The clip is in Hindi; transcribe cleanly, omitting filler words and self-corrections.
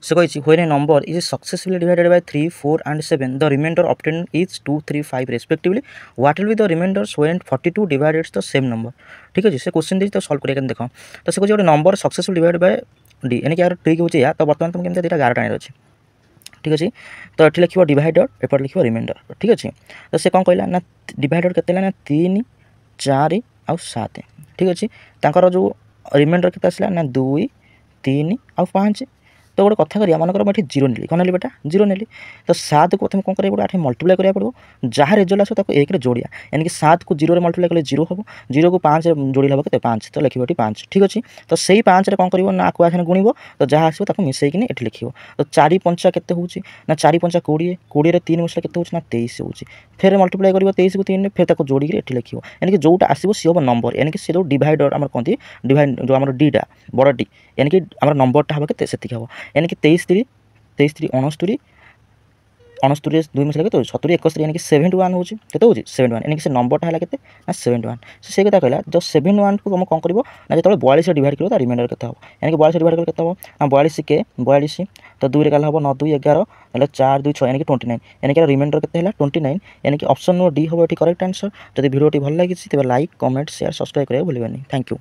से कही when a number is successfully divided by 3 4 and 7 the remainder obtain is 2 3 5 respectively what will be the remainders when 42 divides the same number. ठीक है से क्वेश्चन देती तो सल्व करिए देख तो से कहे गोटे number successful divide by D यानी कि यार ट्रिक होची या तो बर्तमान तुम केमती दुटा गार टाणी अच्छे। ठीक अच्छे तो ये लिख डिवाइडर एपटे लिख रिमाइंडर। ठीक अच्छे तो से कौन कहला ना डिवाइडर के ना 3 4 आउ 7। ठीक अच्छे तांकर जो रिमाइंडर के आसला ना 2 3 आउ 5। तो गोटे कथा करिया मनकर मुझे जीरो नेली कौन नेली बेटा जीरो नेली तो 7 को प्रथम कौन करिया पड़ो 8 मल्टीप्लाई करिया पड़ो जहाँ रिजल्ट आसो ताको 1 रे जोड़िया यानी कि 7 को 0 रे मल्टीप्लाई कले 0 हम 0 को 5 जोड़ी हम के 5 तो लिखिबो एठी 5। ठीक अछि तो सेही 5 रे कौन करिवो ना आको आखने गुणिबो तो जहाँ आसो ताको मिसई किनी एठी लिखिबो तो 4 5 केते होउची ना 4 5 20 20 रे 3 मिसले केते होउची ना 23 होउची फिर मल्टीप्लाई करिवो 23 को 3 रे फिर ताको जोड़ी के एठी लिखिबो यानी कि जोटा आसीबो सी हो नंबर यानी कि से जो डिवाइडर हमर कोंती डिवाइड जो हमर डी टा बड़ डी यानी कि हमर नंबर टा हबो केते सेतिक हबो यानी कि 23 3 23 3 69 69 2 मिसले के 70 71 यानी कि 71 होची केते होची 71 यानी कि से नंबरटा हला केते ना 71 से कथा कहला जो 71 को तुम कोन करबो ना जेतले 42 से डिवाइड करबो ता रिमाइंडर केते हो यानी कि 42 से डिवाइड करले केते हो ना 42 के 42 तो 2 रे काला हबो 9 2 11 એટલે 4 2 6 यानी कि 29 यानी कि रिमाइंडर केते हला 29 यानी कि ऑप्शन नो डी हबो एठी करेक्ट आंसर। जदि वीडियोटी भल लागिछि तबे लाइक कमेंट शेयर सब्सक्राइब करियो भूलिबेनी। Thank you.